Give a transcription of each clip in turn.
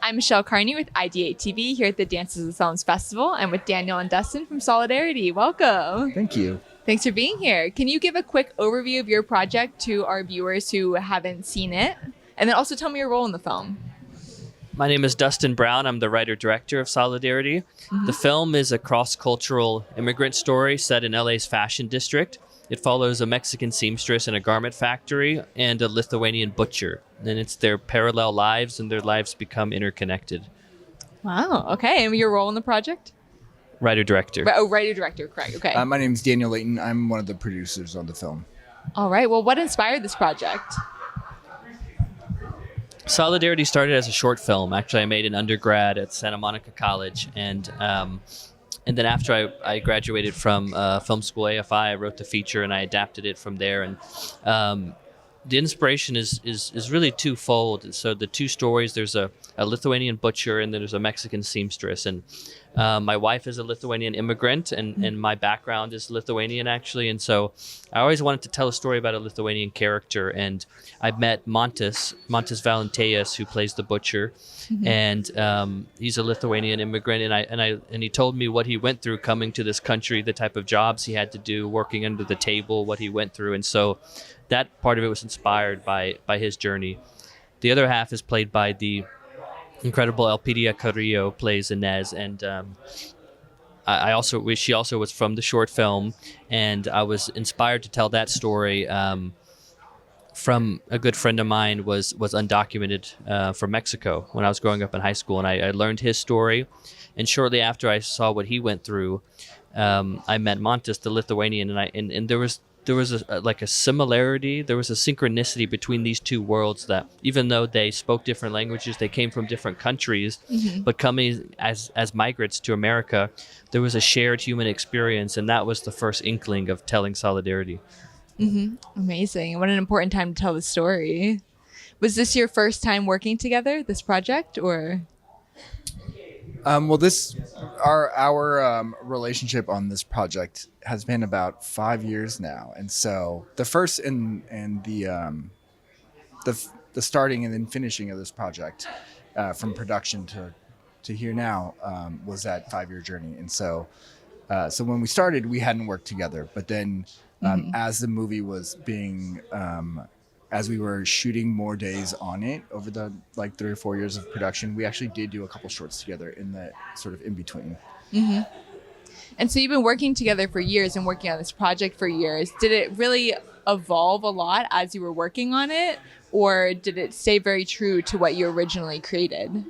I'm Michelle Carney with IdeateTV here at the Dances of Films Festival. I'm with Daniel and Dustin from Solidarity. Welcome. Thank you. Thanks for being here. Can you give a quick overview of your project to our viewers who haven't seen it? And then also tell me your role in the film. My name is Dustin Brown. I'm the writer-director of Solidarity. The film is a cross-cultural immigrant story set in LA's fashion district. It follows a Mexican seamstress in a garment factory and a Lithuanian butcher. And it's their parallel lives, and their lives become interconnected. Wow. Okay. And your role in the project? Writer-director. Oh, writer-director. Correct. Okay. My name is Daniel Leighton. I'm one of the producers on the film. All right. Well, what inspired this project? Solidarity started as a short film. Actually, I made an undergrad at Santa Monica College, and then after I graduated from film school AFI, I wrote the feature and I adapted it from there. And the inspiration is really twofold. So the two stories, there's a Lithuanian butcher and then there's a Mexican seamstress. And my wife is a Lithuanian immigrant, and my background is Lithuanian, actually. And so I always wanted to tell a story about a Lithuanian character. And I met Montes Valentėjas, who plays the butcher. And he's a Lithuanian immigrant. And he told me what he went through coming to this country, the type of jobs he had to do, working under the table, what he went through. And so that part of it was inspired by his journey. The other half is played by the incredible Elpidia Carrillo, plays Inez, and she also was from the short film, and I was inspired to tell that story from a good friend of mine was undocumented from Mexico when I was growing up in high school, and I learned his story, and shortly after I saw what he went through, I met Montes, the Lithuanian, and there was a similarity, there was a synchronicity between these two worlds, that even though they spoke different languages, they came from different countries, but coming as migrants to America, there was a shared human experience, and that was the first inkling of telling Solidarity. Amazing. What an important time to tell the story. Was this your first time working together, this project, or? Well, our relationship on this project has been about 5 years now, and so the first and the starting and then finishing of this project, from production to here now, was that 5-year journey. And so when we started, we hadn't worked together, but then as the movie was being as we were shooting more days on it over the 3 or 4 years of production, we actually did do a couple shorts together in the sort of in between. And so you've been working together for years and working on this project for years. Did it really evolve a lot as you were working on it, or did it stay very true to what you originally created?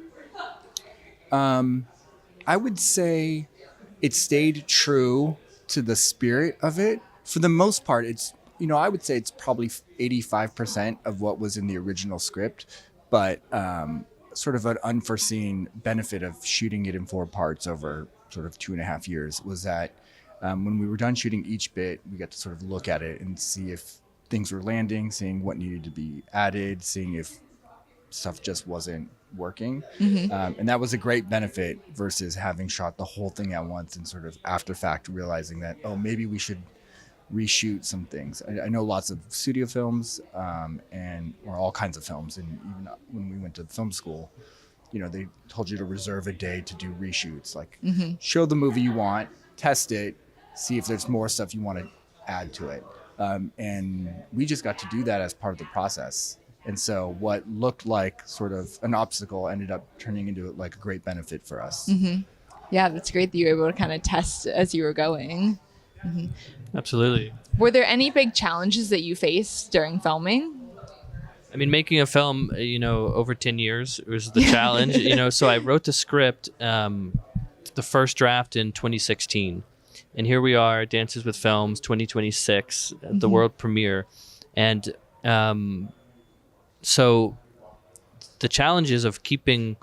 I would say it stayed true to the spirit of it. For the most part, I would say it's probably 85% of what was in the original script, but sort of an unforeseen benefit of shooting it in 4 parts over sort of 2.5 years was that when we were done shooting each bit, we got to sort of look at it and see if things were landing, seeing what needed to be added, seeing if stuff just wasn't working. And that was a great benefit versus having shot the whole thing at once and sort of after fact realizing that, oh, maybe we should reshoot some things. I know lots of studio films or all kinds of films, and even when we went to film school, they told you to reserve a day to do reshoots, show the movie you want, test it, see if there's more stuff you want to add to it, and we just got to do that as part of the process. And so what looked like sort of an obstacle ended up turning into a great benefit for us. Yeah, that's great that you were able to kind of test as you were going. Absolutely. Were there any big challenges that you faced during filming? I mean, making a film, over 10 years was the challenge, so I wrote the script, the first draft in 2016. And here we are, Dances with Films 2026, the world premiere. And so the challenges of keeping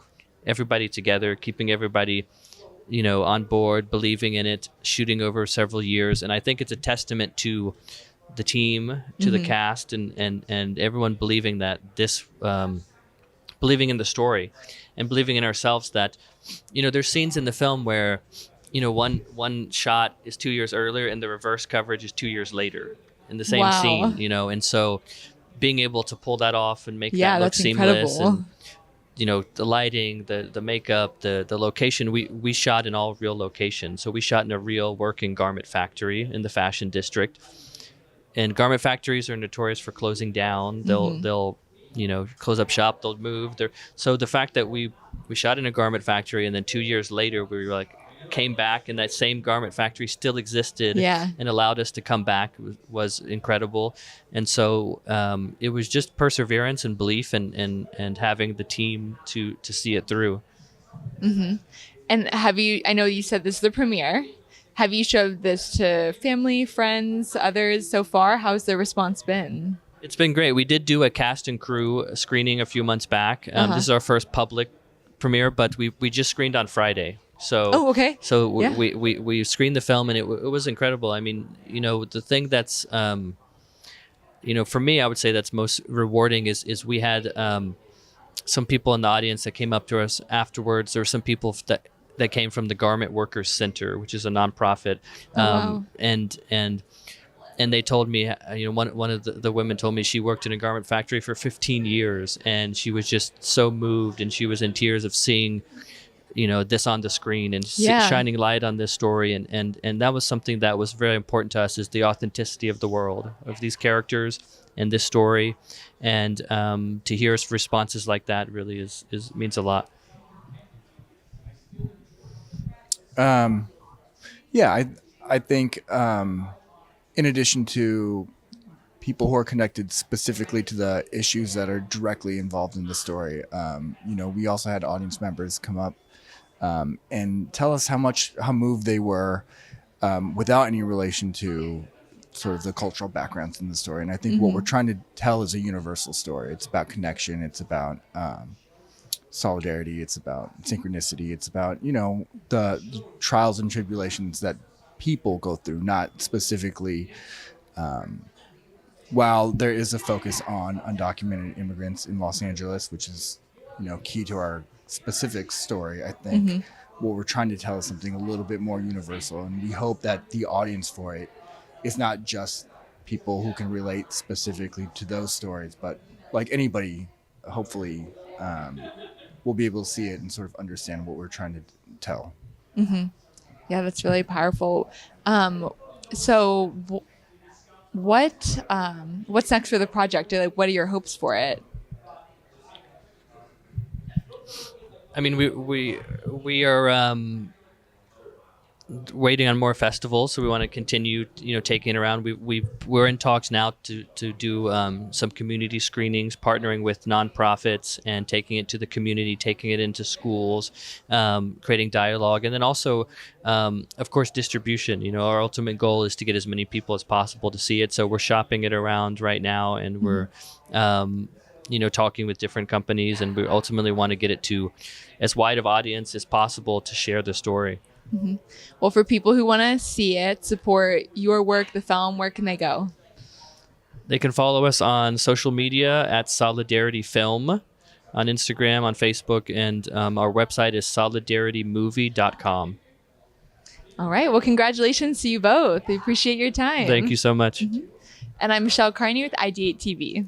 everybody together, keeping everybody on board, believing in it, shooting over several years. And I think it's a testament to the team, to the cast, and everyone believing that believing in the story and believing in ourselves that, there's scenes in the film where, one shot is 2 years earlier and the reverse coverage is 2 years later in the same scene, and so being able to pull that off and make that look seamless. the lighting, the makeup, the location. We shot in all real locations. So we shot in a real working garment factory in the fashion district. And garment factories are notorious for closing down. They'll close up shop. They'll move. So the fact that we shot in a garment factory, and then 2 years later we were came back, and that same garment factory still existed, and allowed us to come back was incredible. And so it was just perseverance and belief, and having the team to see it through. And I know you said this is the premiere. Have you showed this to family, friends, others so far? How's the response been? It's been great. We did do a cast and crew screening a few months back. This is our first public premiere, but we just screened on Friday. So, okay. So we screened the film, and it was incredible. I mean, the thing that's, for me, I would say that's most rewarding is we had some people in the audience that came up to us afterwards. There were some people that came from the Garment Workers Center, which is a nonprofit, wow. and they told me, one of the women told me she worked in a garment factory for 15 years, and she was just so moved, and she was in tears of seeing, this on the screen, and shining light on this story, and that was something that was very important to us, is the authenticity of the world, of these characters and this story, and to hear responses like that really means a lot. I think in addition to people who are connected specifically to the issues that are directly involved in the story, we also had audience members come up and tell us how moved they were without any relation to sort of the cultural backgrounds in the story. And I think what we're trying to tell is a universal story. It's about connection. It's about solidarity. It's about synchronicity. It's about, the trials and tribulations that people go through, not specifically, while there is a focus on undocumented immigrants in Los Angeles, which is, key to our specific story. I think what we're trying to tell is something a little bit more universal. And we hope that the audience for it is not just people who can relate specifically to those stories, but like anybody, hopefully, will be able to see it and sort of understand what we're trying to tell. Yeah, that's really powerful. So what's next for the project? What are your hopes for it? I mean, we are waiting on more festivals, so we want to continue, taking it around. We're in talks now to do some community screenings, partnering with nonprofits and taking it to the community, taking it into schools, creating dialogue, and then also, of course, distribution. Our ultimate goal is to get as many people as possible to see it. So we're shopping it around right now, and we're talking with different companies, and we ultimately want to get it to as wide of audience as possible to share the story. Well, for people who want to see it, support your work, the film, where can they go? They can follow us on social media at Solidarity Film, on Instagram, on Facebook, and our website is solidaritymovie.com. All right. Well, congratulations to you both. We appreciate your time. Thank you so much. And I'm Michelle Carney with IdeateTV.